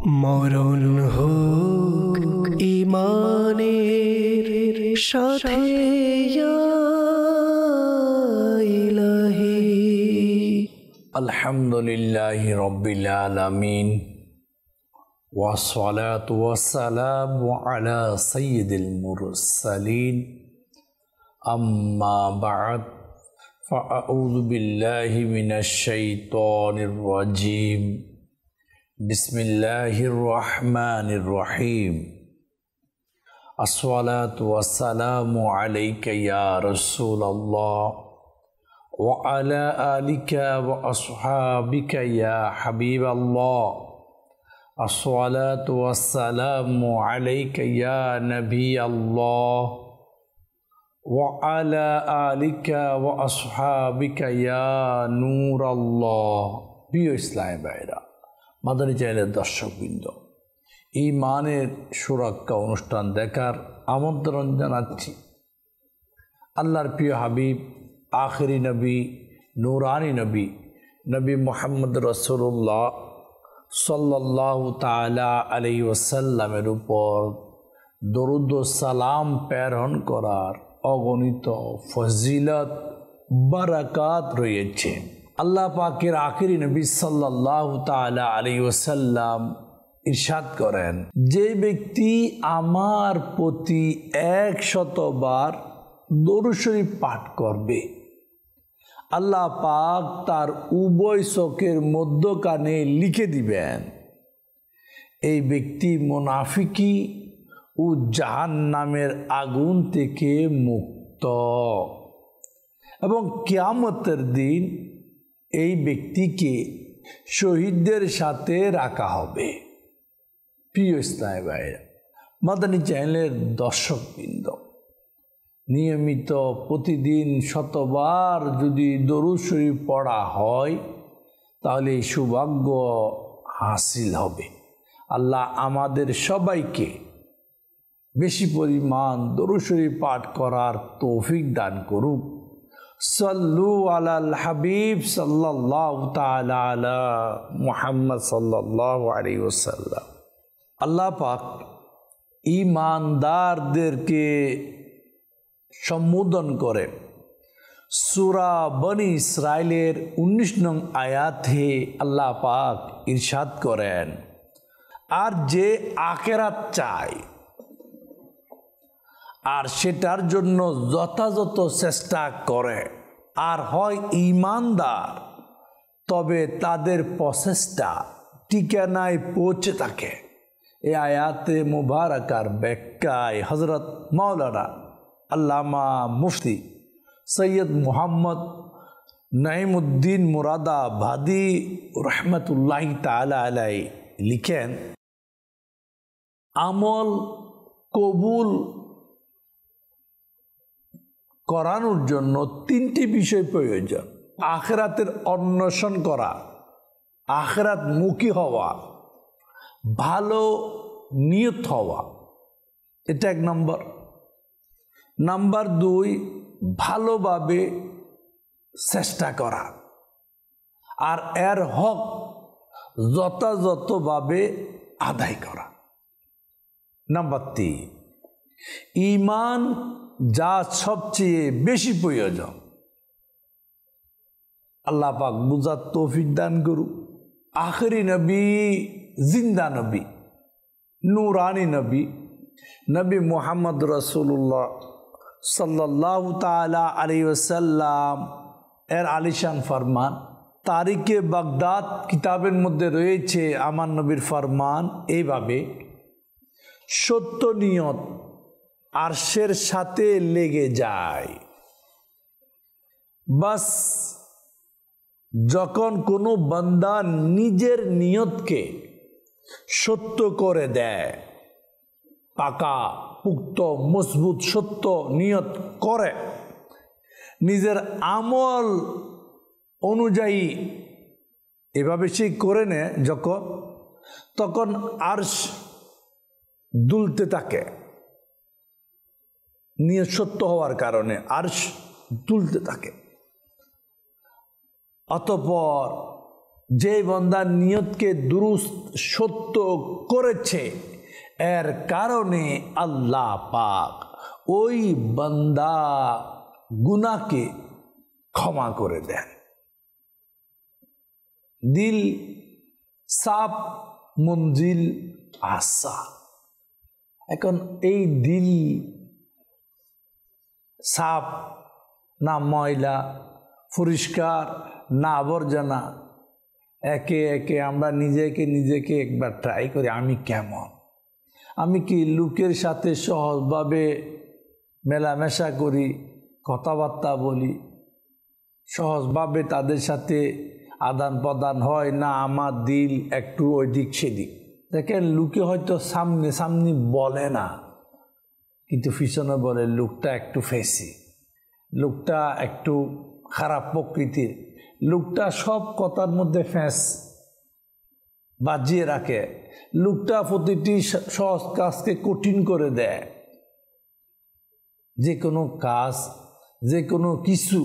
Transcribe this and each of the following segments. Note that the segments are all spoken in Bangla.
মরণ হোক ঈমানের সাথে ইয়া ইলাহি। আলহামদুলিল্লাহি রাব্বিল আলামিন ওয়াসসালাতু ওয়াসসালামু আলা সাইয়্যিদিল মুরসালিন আম্মা বা'দ ফাআউযু বিল্লাহি মিনাশ শাইতানির রাজীম। বিসমিল্লাহির রহমানির রহিম। আসসালাতু ওয়াসসালামু আলাইকা ইয়া রাসূলুল্লাহ ওয়া আলা আলিকা ওয়া আসহাবিকা ইয়া হাবিবাল্লাহ। আসসালাতু ওয়াসসালামু আলাইকা ইয়া নবিয়াল্লাহ ওয়া আলা আলিকা ওয়া আসহাবিকা ইয়া নূরাল্লাহ। প্রিয় ইসলামী ভাইরা, মাদানী চ্যানেলের দর্শকবৃন্দ, ঈমানের সুরক্ষা অনুষ্ঠান দেখার আমন্ত্রণ জানাচ্ছি। আল্লাহর প্রিয় হাবিব, আখেরি নবী, নূরানি নবী, নবী মুহাম্মদ রাসূলুল্লাহ সাল্লাল্লাহু তাআলা আলাইহি ওয়াসাল্লামের উপর দরুদ ও সালাম প্রেরণ করার অগণিত ফজিলত বারাকাত রয়েছে। আল্লাহ পাকের আখেরি নবী সাল্লাল্লাহু তাআলা আলাইহি ওয়াসাল্লাম ইরশাদ করেন, যে ব্যক্তি আমার প্রতি 100 বার দরুদ শরীফ পাঠ করবে, আল্লাহ পাক তার উভয় চোখের মধ্যখানে লিখে দিবেন, এই ব্যক্তি মুনাফিকি ও জাহান্নামের আগুন থেকে মুক্ত, এবং কিয়ামতের দিন এই ব্যক্তিকে শহীদদের সাথে রাখা হবে। প্রিয় ইসলামী ভাইরা, মাদানী চ্যানেলের দর্শকবৃন্দ, নিয়মিত প্রতিদিন 100 বার যদি দরুদ শরীফ পড়া হয় তাহলে এই সৌভাগ্য হাসিল হবে। আল্লাহ আমাদের সবাইকে বেশি পরিমাণ দরুদ শরীফ পাঠ করার তৌফিক দান করুক। সাল্লু আলাল হাবিব সাল্লাল্লাহু তাআলা আলা মুহাম্মদ সাল্লাল্লাহু আলাইহি ওয়াসাল্লাম। আল্লাহ পাক ঈমানদারদেরকে সম্বোধন করে সূরা বনি ইসরাইলের 19 নং আয়াতে আল্লাহ পাক ইরশাদ করেন, আর যে আখিরাত চায় আর সেটার জন্য যথাযথ চেষ্টা করে আর হয় ঈমানদার, তবে তাদের প্রচেষ্টা ঠিকানায় পৌঁছে থাকে। এই আয়াতে মুবারাকার ব্যাখ্যায় হযরত মাওলানা আল্লামা মুফতি সৈয়দ মুহাম্মদ নাঈমউদ্দিন মুরাদাবাদী রহমতুল্লাহি তাআলা আলাইহি লিখেন, আমল কবুল করানোর জন্য 3টি বিষয় প্রয়োজন। আখিরাতের অন্বেষণ করা, আখিরাত মুখী হওয়া, ভালো নিয়ত হওয়া, এটা 1 নম্বর। নাম্বার 2, ভালোভাবে চেষ্টা করা আর এর হক যথাযথভাবে আদায় করা। নাম্বার 3, ঈমান যা সবচেয়ে বেশি প্রয়োজন। আল্লাহ পাক বুঝার তৌফিক দান করুক। আখেরি নবী, জিন্দা নবী, নূরানি নবী, নবী মুহাম্মদ রাসূলুল্লাহ সাল্লাল্লাহু তাআলা আলাইহি ওয়াসাল্লাম এর আলিশান ফরমান তারিখে বাগদাদ কিতাবের মধ্যে রয়েছে। আমার নবীর ফরমান এইভাবে, সত্য নিয়ত আরশের সাথে লেগে যায়। বাস যখন কোনো বান্দা নিজের নিয়তকে সত্য করে দেয়, পাকা পুক্ত মজবুত সত্য নিয়ত করে, নিজের আমল অনুযায়ী এভাবে সে করে নেয় যখন, তখন আরশ দুলতে থাকে। নিয়ত সত্য হওয়ার কারণে আরশ দুলতে থাকে। অতঃপর যে বান্দা নিয়তকে দুরুস্ত সত্য করেছে এর কারণে আল্লাহ পাক ওই বান্দা গুনাহকে ক্ষমা করে দেন। দিল সাফ মঞ্জিল আশা। এখন এই দিল সাফ, না ময়লা, পরিষ্কার না আবর্জনা, একে একে আমরা নিজেকে একবার ট্রাই করি, আমি কেমন, আমি কি লোকের সাথে সহজভাবে মেলামেশা করি, কথাবার্তা বলি, সহজভাবে তাদের সাথে আদান প্রদান হয়, না আমার দিল একটু ওইদিক সেদিক। দেখেন লোকে হয়তো সামনে সামনে বলে না, কিন্তু পিছনে বলে লোকটা একটু ফেসি, লোকটা একটু খারাপ প্রকৃতির, লোকটা সব কথার মধ্যে ফ্যাঁস বাজিয়ে রাখে, লোকটা প্রতিটি সহজ কাজকে কঠিন করে দেয়। যে কোনো কাজ, যে কোনো কিছু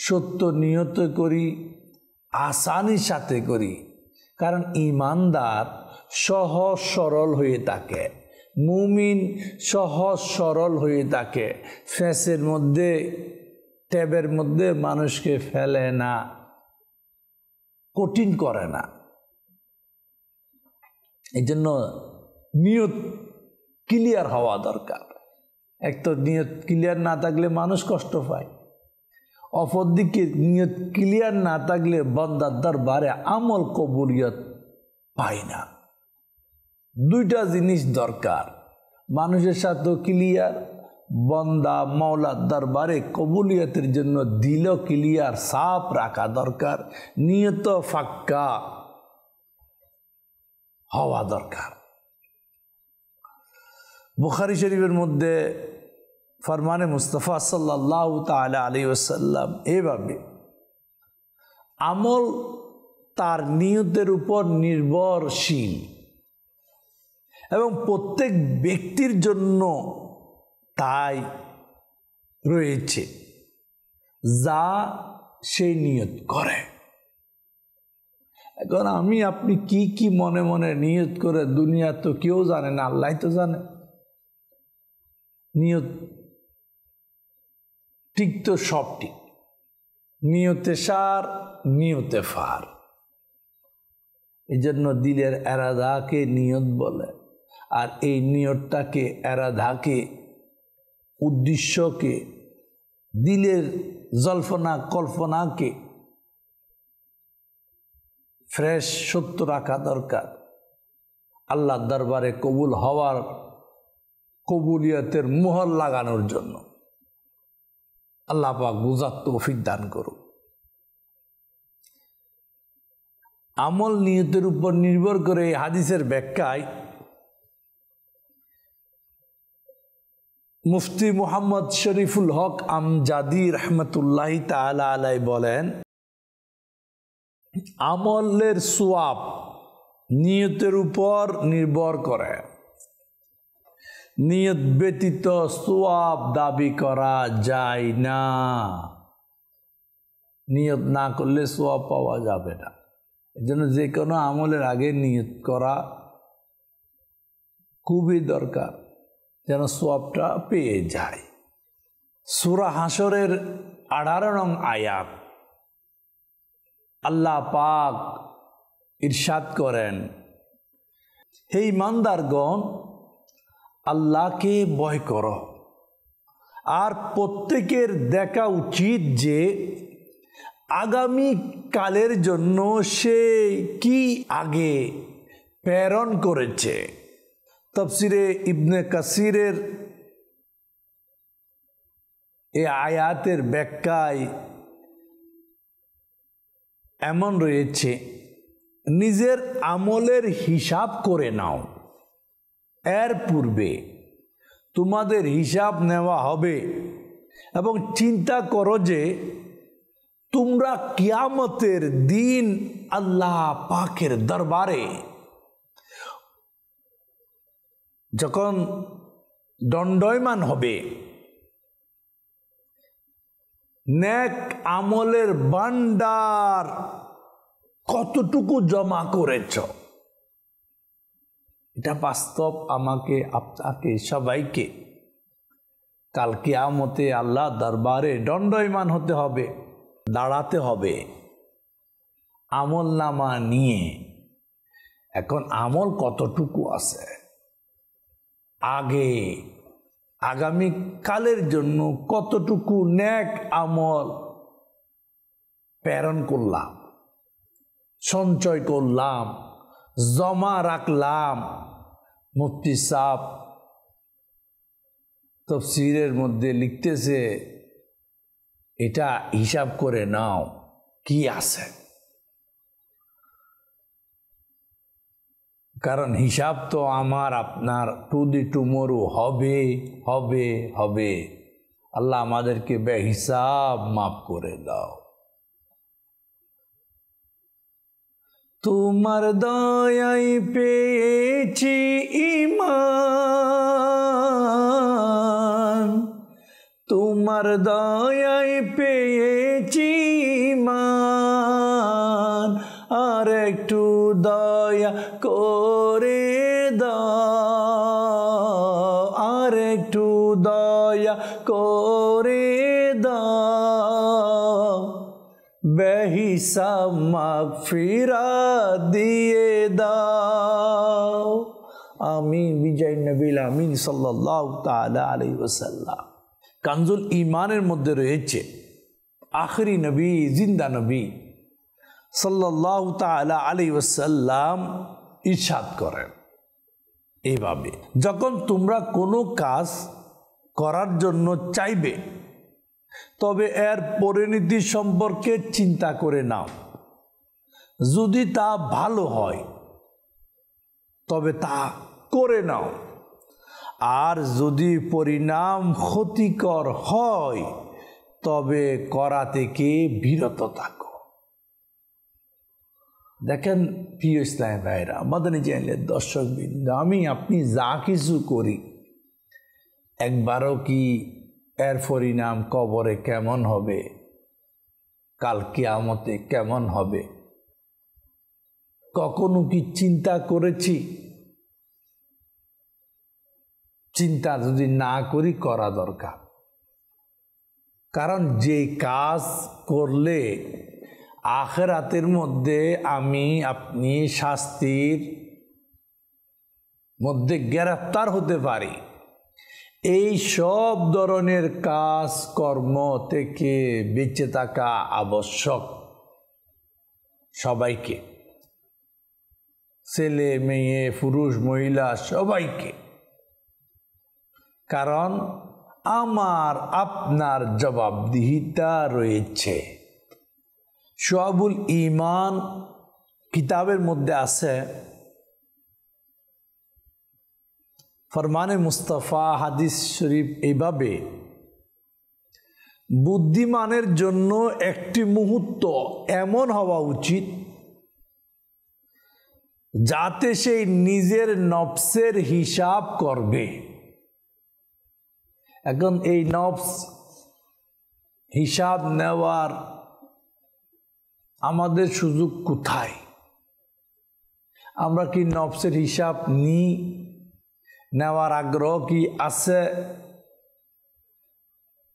সত্য নিয়ত করি, আসানির সাথে করি, কারণ ঈমানদার সহজ সরল হয়ে থাকে, মুমিন সহজ সরল হয়ে থাকে, ফ্যাঁসের মধ্যে ট্যাবের মধ্যে মানুষকে ফেলে না, কঠিন করে না। এই জন্য নিয়ত ক্লিয়ার হওয়া দরকার। এক তো নিয়ত ক্লিয়ার না থাকলে মানুষ কষ্ট পায়, অপরদিকে নিয়ত ক্লিয়ার না থাকলে বান্দার দরবারে আমল কবুলিয়ত পায় না। দুইটা জিনিস দরকার, মানুষের সাথেও ক্লিয়ার, বান্দা মাওলার দরবারে কবুলিয়তের জন্য দিল ক্লিয়ার সাফ রাখা দরকার, নিয়ত ফাক্কা হওয়া দরকার। বুখারী শরীফের মধ্যে ফরমানে মুস্তাফা সাল্লাল্লাহু তাআলা আলাইহি ওয়াসাল্লাম এভাবে, আমল তার নিয়তের উপর নির্ভরশীল এবং প্রত্যেক ব্যক্তির জন্য তাই রয়েছে যা সে নিয়ত করে। এখন আমি আপনি কি কি মনে মনে নিয়ত করে দুনিয়া তো কেউ জানে না, আল্লাহ তো জানে। নিয়ত ঠিক তো সব ঠিক, নিয়তে সার নিয়তে ফার। এই জন্য দিলের এরাদাকে নিয়ত বলে, আর এই নিয়তটাকে এরাদাকে উদ্দেশ্যকে দিলের জল্পনা কল্পনাকে ফ্রেশ সত্য রাখা দরকার আল্লাহর দরবারে কবুল হওয়ার কবুলিয়তের মোহর লাগানোর জন্য। আল্লাহ পাক বুঝার তৌফিক দান করুক। আমল নিয়তের উপর নির্ভর করে এই হাদিসের ব্যাখ্যায় মুফতি মুহাম্মদ শরীফুল হক আমজাদি রহমতুল্লাহি তাআলা আলাইহি বলেন, আমলের সওয়াব নিয়তের উপর নির্ভর করে। নিয়ত ব্যতীত সওয়াব দাবি করা যায় না। নিয়ত না করলে সওয়াব পাওয়া যাবে না। এজন্য যে কোনো আমলের আগে নিয়ত করা খুবই দরকার, যেন সওয়াবটা পেয়ে যায়। সূরা হাশরের 18 নং আয়াত আল্লাহ পাক ইরশাদ করেন, হে ঈমানদারগণ, আল্লাহকে ভয় করো, আর প্রত্যেকের দেখা উচিত যে আগামী কালের জন্য সে কি আগে প্রেরণ করেছে। তাফসিরে ইবনে কাসিরের এই আয়াতের ব্যাখ্যায় এমন রয়েছে, নিজের আমলের হিসাব করে নাও, এর পূর্বে তোমাদের হিসাব নেওয়া হবে, এবং চিন্তা করো যে তোমরা কিয়ামতের দিন আল্লাহ পাকের দরবারে যখন দণ্ডায়মান হবে, নেক আমলের ভান্ডার কতটুকু জমা করেছ, এটা বাস্তব আমাকে আপনাকে সবাইকে কাল কিয়ামতে আল্লাহ দরবারে দণ্ডায়মান হতে হবে, দাঁড়াতে হবে আমল নামা নিয়ে। এখন আমল কতটুকু আছে, আগামী কালের জন্য কতটুকু নেক আমল প্রেরণ করলাম, সঞ্চয় করলাম, জমা রাখলাম। মুফতি সাহেব তাফসীরের মধ্যে লিখতেছে, এটা হিসাব করে নাও কি আছে, কারণ হিসাব তো আমার আপনার টুদি টুমরু হবে হবে হবে। আল্লাহ আমাদেরকে বেহিসাব মাফ করে দাও। তোমার দয়ায় পেয়েছি ঈমান, তোমার দয়ায় পেয়েছি ঈমান, আর একটু দয়া করে দাও, আর একটু দয়া করে দাও, বেহিসাব মাগফিরাত দিয়ে দাও। আমিন বিজয় নবীল আমিন সাল্লাল্লাহু তাআলা আলাইহি ওয়াসাল্লাম। কানজুল ঈমানের মধ্যে রয়েছে আখেরি নবী, জিন্দা নবী সাল্লাল্লাহু তাআলা আলাইহি ওয়াসাল্লাম ইরশাদ করেন এইভাবে, যখন তোমরা কোনো কাজ করার জন্য চাইবে তবে এর পরিণতি সম্পর্কে চিন্তা করে নাও। যদি তা ভালো হয় তবে তা করে নাও, আর যদি পরিণাম ক্ষতিকর হয় তবে করা থেকে বিরত থাকো। দেখেন প্রিয় ইসলাম ভাইরা, মাদানী চ্যানেলের দর্শকবৃন্দ, আমি আপনি যা কিছু করি একবারও কি এর পরিণাম কবরে কেমন হবে, কাল কিয়ামতে কেমন হবে, কখনো কি চিন্তা করেছি? চিন্তা যদি না করি, করা দরকার। কারণ যে কাজ করলে আখিরাতের মধ্যে আমি আপনি শাস্তির মধ্যে গ্রেফতার হতে পারি, এই সব ধরনের কাজ কর্ম থেকে বেঁচে থাকা আবশ্যক সবাইকে, ছেলে মেয়ে পুরুষ মহিলা সবাইকে। কারণ আমার আপনার জবাবদিহিতা রয়েছে। শুআবুল ঈমান কিতাবের মধ্যে আছে, ফরমানে মুস্তাফা হাদিস শরীফ এইভাবে, বুদ্ধিমানের জন্য একটি মুহূর্ত এমন হওয়া উচিত যাতে সে নিজের নফসের হিসাব করবে। এখন এই নফস হিসাব নেওয়ার আমাদের সুযোগ কোথায়? আমরা কি নফসের হিসাব নিই? নেওয়ার আগ্রহ কি আছে?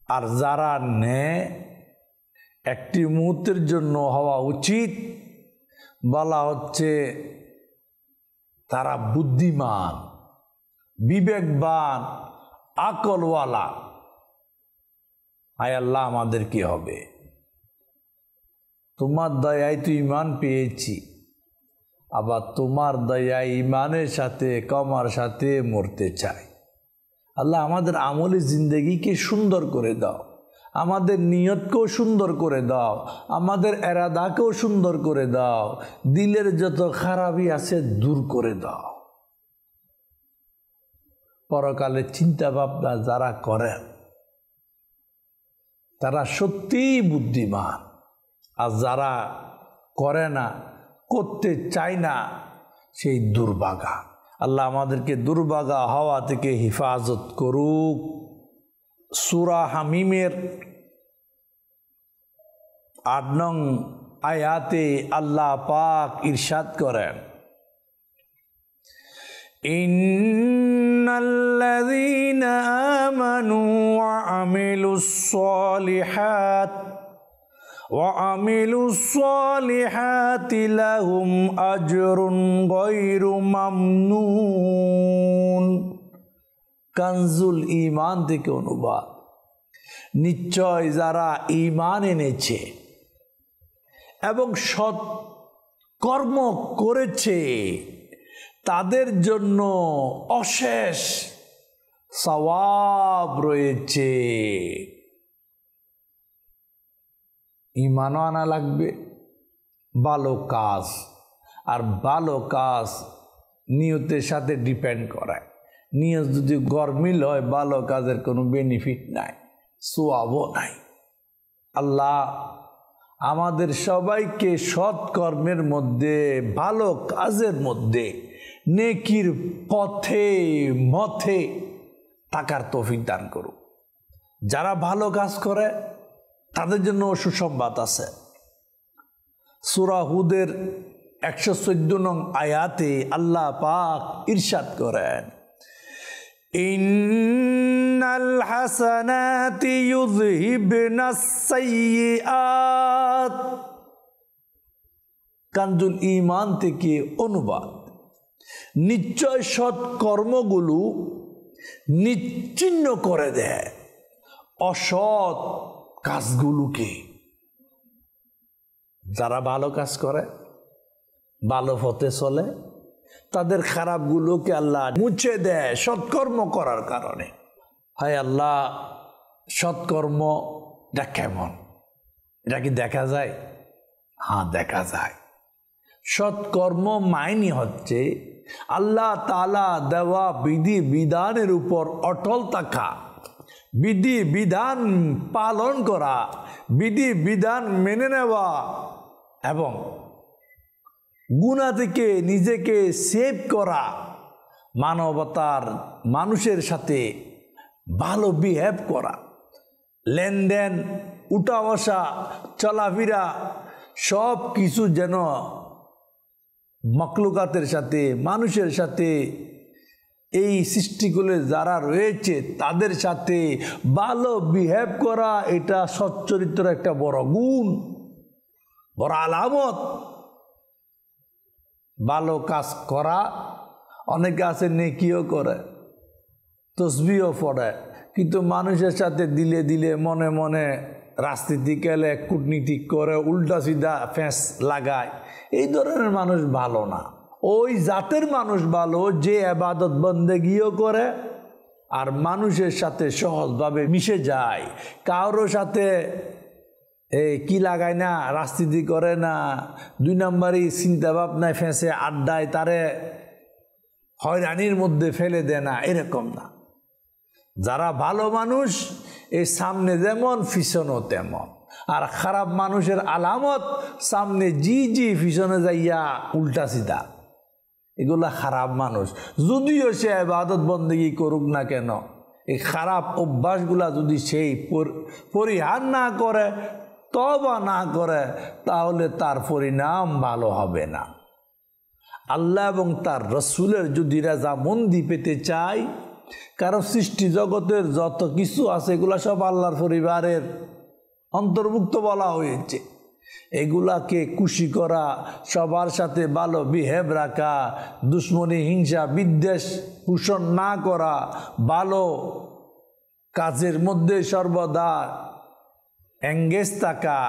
আর যারা নেয়, একটি মুহূর্তের জন্য হওয়া উচিত, বলা হচ্ছে তারা বুদ্ধিমান, বিবেকবান, আকলওয়ালা। আয় আল্লাহ আমাদের কি হবে? তোমার দয়ায় তো ঈমান পেয়েছি, আবার তোমার দয়ায় ঈমানের সাথে কমার সাথে মরতে চাই। আল্লাহ আমাদের আমলি জিন্দেগিকে সুন্দর করে দাও, আমাদের নিয়তকেও সুন্দর করে দাও, আমাদের এরাদাকেও সুন্দর করে দাও, দিলের যত খারাপই আছে দূর করে দাও। পরকালে চিন্তা ভাবনা যারা করে তারা সত্যিই বুদ্ধিমান, আর যারা করে না, করতে চায় না, সেই দুর্ভাগা। আল্লাহ আমাদেরকে দুর্ভাগা হওয়া থেকে হেফাজত করুক। সূরা হামিমের 8 নং আয়াতে আল্লাহ পাক ইরশাদ করেন, ইন্নাল্লাযীনা আমানু ওয়া আমিলুস সলিহাতি লাহুম আজরুন গায়রু মামনুন। কানজুল ঈমান থেকে অনুবাদ, নিশ্চয় যারা ঈমান এনেছে এবং সৎ কর্ম করেছে তাদের জন্য অশেষ সওয়াব রয়েছে। ঈমানও আনা লাগবে, ভালো কাজ, আর ভালো কাজ নিয়তের সাথে ডিপেন্ড করায়। নিয়ত যদি গরমিল হয় ভালো কাজের কোনো বেনিফিট নাই, সওয়াবও নাই। আল্লাহ আমাদের সবাইকে সৎ কর্মের মধ্যে, ভালো কাজের মধ্যে, নেকির পথে মথে থাকার তৌফিক দান করুক। যারা ভালো কাজ করে তাদের জন্য সুসংবাদ আছে। সূরা হুদের 114 নং আয়াতে আল্লাহ পাক ইরশাদ করেন, ইন্নাল হাসানাতি ইউযহিবনাস সাইয়্যাত। কানজুল ঈমান থেকে অনুবাদ, নিশ্চয় সৎ কর্মগুলো নিশ্চিহ্ন করে দেয় অসৎ কাজগুলোকে। যারা ভালো কাজ করে, ভালো পথে চলে, তাদের খারাপগুলোকে আল্লাহ মুছে দেয় সৎকর্ম করার কারণে। হায় আল্লাহ, সৎকর্মটা কেমন? এটা কি দেখা যায়? হ্যাঁ, দেখা যায়। সৎকর্ম মাইনে হচ্ছে আল্লাহ তাআলা দেওয়া বিধি বিধানের উপর অটল থাকা, বিধি বিধান পালন করা, বিধি বিধান মেনে নেওয়া এবং গুনাহ থেকে নিজেকে সেভ করা, মানবতার মানুষের সাথে ভালো বিহেভ করা, লেনদেন, উঠা বসা, চলাফেরা সব কিছু যেন মখলুকাতের সাথে, মানুষের সাথে, এই সৃষ্টিগুলো যারা রয়েছে তাদের সাথে ভালো বিহেভ করা, এটা সচ্চরিত্র একটা বড় গুণ, বড় আলামত। ভালো কাজ করা, অনেকে আছে নেকিও করে, তসবিহও পড়ে, কিন্তু মানুষের সাথে দিলে দিলে মনে মনে রাজনীতি খেলে, কূটনীতি করে, উল্টা সিধা ফেঁস লাগায়। এই ধরনের মানুষ ভালো না। ওই জাতের মানুষ ভালো যে ইবাদত বন্দেগীও করে আর মানুষের সাথে সহজভাবে মিশে যায়, কারোর সাথে কি লাগায় না, রাজনীতি করে না, দুই নম্বরই চিন্তা ভাবনায় ফেঁসে আড্ডায় তারে হয়রানির মধ্যে ফেলে দেয় না, এরকম না। যারা ভালো মানুষ এই সামনে যেমন পিছনও তেমন। আর খারাপ মানুষের আলামত সামনে জি পিছনে যাইয়া উল্টা সিধা, এগুলা খারাপ মানুষ। যদিও সে ইবাদত বন্দেগী করুক না কেন, এই খারাপ অভ্যাসগুলা যদি সেই পরিহার না করে, তওবা না করে, তাহলে তার পরিণাম ভালো হবে না। আল্লাহ এবং তার রসুলের যদি রাজামন্দি পেতে চাই, কারণ সৃষ্টি জগতের যত কিছু আছে এগুলা সব আল্লাহর পরিবারের অন্তর্ভুক্ত বলা হয়েছে। এগুলাকে খুশি করা, সবার সাথে ভালো বিহেভ রাখা, দুশ্মনী, হিংসা, বিদ্বেষ পোষণ না করা, ভালো কাজের মধ্যে সর্বদা এঙ্গেজ থাকা,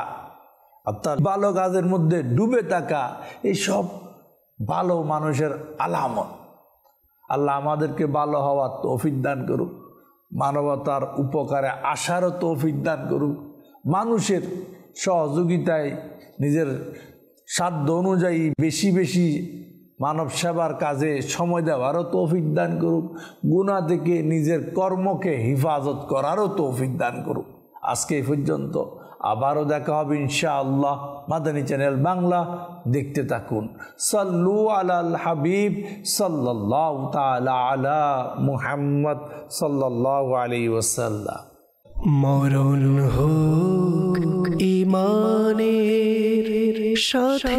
অর্থাৎ ভালো কাজের মধ্যে ডুবে থাকা, এইসব ভালো মানুষের আলামত। আল্লাহ আমাদেরকে ভালো হওয়ার তৌফিক দান করুক, মানবতার উপকারে আসারও তৌফিক দান করুক, মানুষের সহযোগিতায় নিজের সাধ্য অনুযায়ী বেশি বেশি মানব সেবার কাজে সময় দেওয়ারও তৌফিক দান করুক, গুনাহ থেকে নিজের কর্মকে হিফাজত করারও তৌফিক দান করুক। আজকে এই পর্যন্ত, আবারও দেখা হবে ইনশাআল্লাহ মাদানী চ্যানেল বাংলা। দেখতে থাকুন। সাল্লু আলাল হাবিব সাল্লাল্লাহু তাআলা আলা মুহাম্মদ সাল্লাল্লাহু আলাইহি ওয়াসাল্লাম। মরণ হোক ইমানের সাথে